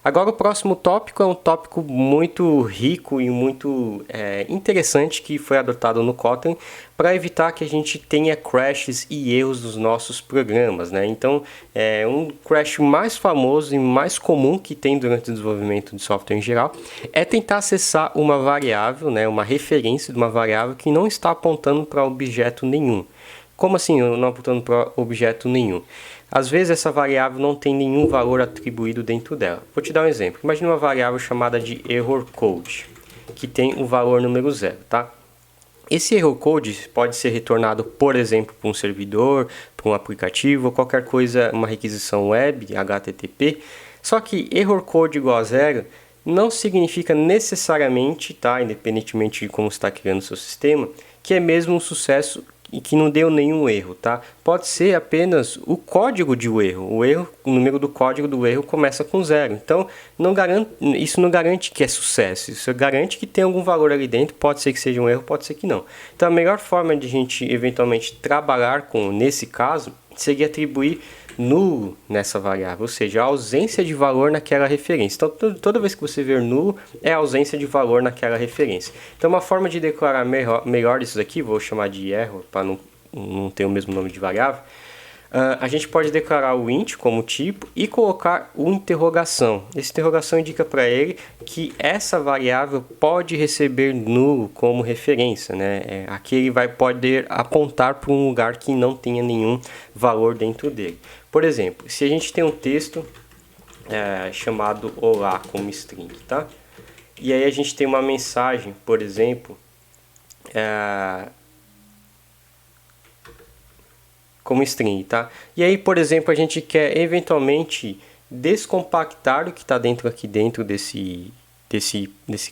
Agora o próximo tópico é um tópico muito rico e muito interessante que foi adotado no Kotlin para evitar que a gente tenha crashes e erros nos nossos programas, né? Então, um crash mais famoso e mais comum que tem durante o desenvolvimento de software em geral é tentar acessar uma variável, né, uma referência de uma variável que não está apontando para objeto nenhum. Como assim não apontando para objeto nenhum? Às vezes essa variável não tem nenhum valor atribuído dentro dela. Vou te dar um exemplo. Imagine uma variável chamada de error code, que tem o valor número 0, tá? Esse error code pode ser retornado, por exemplo, para um servidor, para um aplicativo, ou qualquer coisa, uma requisição web, HTTP. Só que error code igual a 0 não significa necessariamente, tá, independentemente de como você está criando o seu sistema, que é mesmo um sucesso e que não deu nenhum erro, tá? Pode ser apenas o código de o erro. O número do código do erro começa com 0. Então, isso não garante que é sucesso. Isso garante que tem algum valor ali dentro. Pode ser que seja um erro, pode ser que não. Então, a melhor forma de a gente eventualmente trabalhar nesse caso seria atribuir nulo nessa variável, ou seja, a ausência de valor naquela referência. Então, toda vez que você ver nulo, é a ausência de valor naquela referência. Então, uma forma de declarar melhor isso daqui, vou chamar de erro, para não ter o mesmo nome de variável, a gente pode declarar o int como tipo e colocar o interrogação. Essa interrogação indica para ele que essa variável pode receber nulo como referência, né? Aqui ele vai poder apontar para um lugar que não tenha nenhum valor dentro dele. Por exemplo, se a gente tem um texto chamado olá como string, tá? E aí a gente tem uma mensagem, por exemplo, como string, tá? E aí, por exemplo, a gente quer eventualmente descompactar o que está aqui dentro desse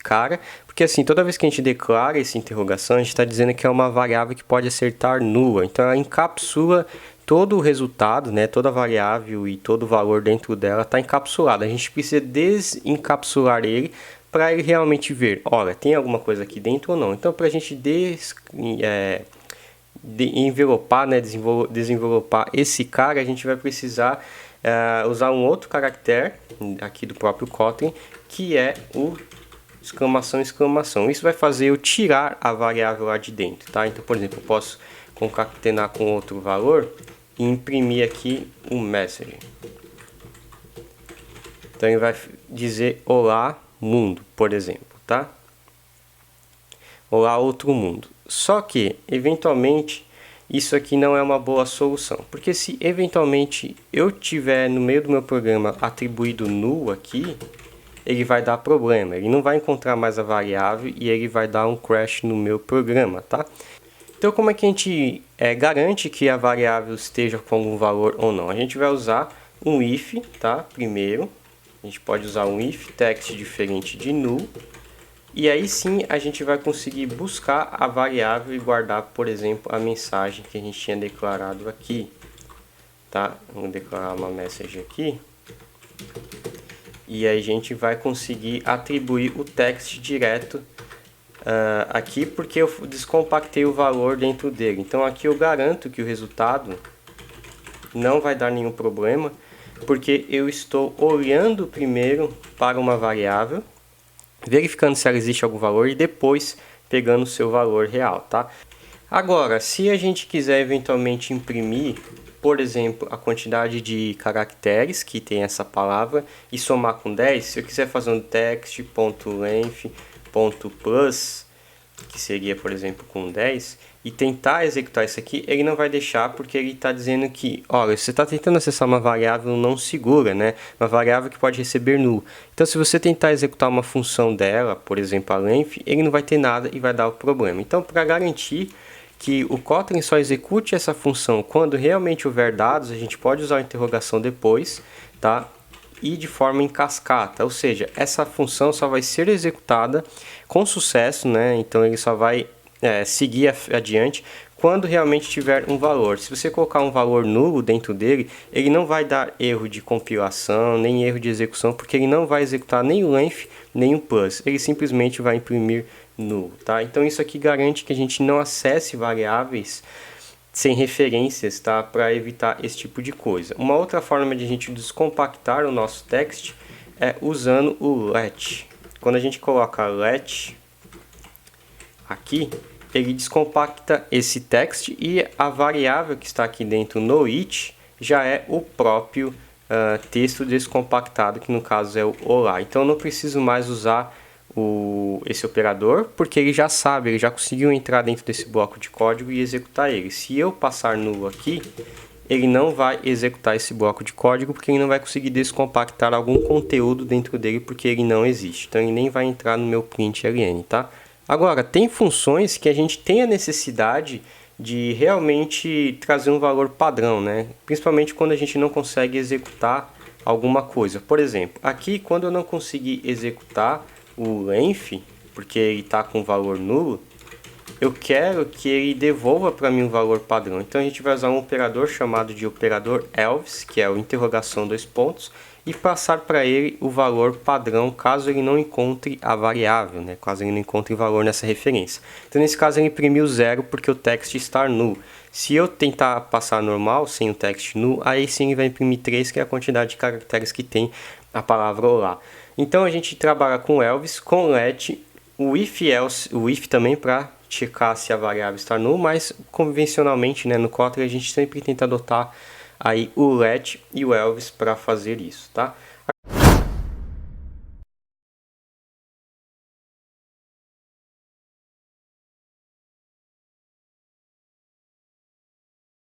cara, porque assim, toda vez que a gente declara essa interrogação, a gente está dizendo que é uma variável que pode acertar nula, então ela encapsula todo o resultado, né, toda a variável e todo o valor dentro dela está encapsulado. A gente precisa desencapsular ele para ele realmente ver, olha, tem alguma coisa aqui dentro ou não. Então, para a gente envelopar, né, desenvelopar esse cara, a gente vai precisar usar um outro caractere aqui do próprio Kotlin, que é o exclamação, exclamação. Isso vai fazer eu tirar a variável lá de dentro, tá? Então, por exemplo, eu posso concatenar com outro valor e imprimir aqui um message. Então, ele vai dizer olá mundo, por exemplo, tá? Olá outro mundo. Só que, eventualmente, isso aqui não é uma boa solução. Porque se, eventualmente, eu tiver no meio do meu programa atribuído null aqui, ele vai dar problema. Ele não vai encontrar mais a variável e ele vai dar um crash no meu programa, tá? Então, como é que a gente garante que a variável esteja com algum valor ou não? A gente vai usar um if, tá? Primeiro, a gente pode usar um if text diferente de null. E aí sim a gente vai conseguir buscar a variável e guardar, por exemplo, a mensagem que a gente tinha declarado aqui, tá? Vamos declarar uma message aqui. E aí a gente vai conseguir atribuir o text direto aqui, porque eu descompactei o valor dentro dele. Então aqui eu garanto que o resultado não vai dar nenhum problema, porque eu estou olhando primeiro para uma variável, verificando se ela existe algum valor e depois pegando o seu valor real, tá? Agora, se a gente quiser eventualmente imprimir, por exemplo, a quantidade de caracteres que tem essa palavra e somar com 10, se eu quiser fazer um text.length.plus, que seria, por exemplo, com 10, e tentar executar isso aqui, ele não vai deixar, porque ele está dizendo que, olha, você está tentando acessar uma variável não segura, né? Uma variável que pode receber null. Então, se você tentar executar uma função dela, por exemplo, a length, ele não vai ter nada e vai dar o problema. Então, para garantir que o Kotlin só execute essa função quando realmente houver dados, a gente pode usar a interrogação depois, tá? E de forma em cascata, ou seja, essa função só vai ser executada com sucesso, né? Então ele só vai seguir adiante quando realmente tiver um valor. Se você colocar um valor nulo dentro dele, ele não vai dar erro de compilação, nem erro de execução, porque ele não vai executar nem o length, nem o plus. Ele simplesmente vai imprimir nulo, tá? Então isso aqui garante que a gente não acesse variáveis sem referências, tá? Para evitar esse tipo de coisa. Uma outra forma de a gente descompactar o nosso text é usando o let. Quando a gente coloca let aqui, ele descompacta esse text e a variável que está aqui dentro no it já é o próprio texto descompactado, que no caso é o olá. Então eu não preciso mais usar esse operador, porque ele já sabe, ele já conseguiu entrar dentro desse bloco de código e executar ele. Se eu passar nulo aqui, ele não vai executar esse bloco de código, porque ele não vai conseguir descompactar algum conteúdo dentro dele, porque ele não existe. Então ele nem vai entrar no meu println, tá? Agora, tem funções que a gente tem a necessidade de realmente trazer um valor padrão, né? Principalmente quando a gente não consegue executar alguma coisa. Por exemplo, aqui quando eu não conseguir executar o length, porque ele está com valor nulo, eu quero que ele devolva para mim um valor padrão. Então a gente vai usar um operador chamado de operador else, que é o interrogação dois pontos, e passar para ele o valor padrão caso ele não encontre a variável, né? Caso ele não encontre valor nessa referência. Então nesse caso ele imprimiu 0 porque o text está null. Se eu tentar passar normal, sem o text null, aí sim ele vai imprimir 3, que é a quantidade de caracteres que tem a palavra olá. Então a gente trabalha com else, com let, o if else, o if também para checar se a variável está null, mas convencionalmente, né, no Kotlin a gente sempre tenta adotar aí o let e o else para fazer isso, tá?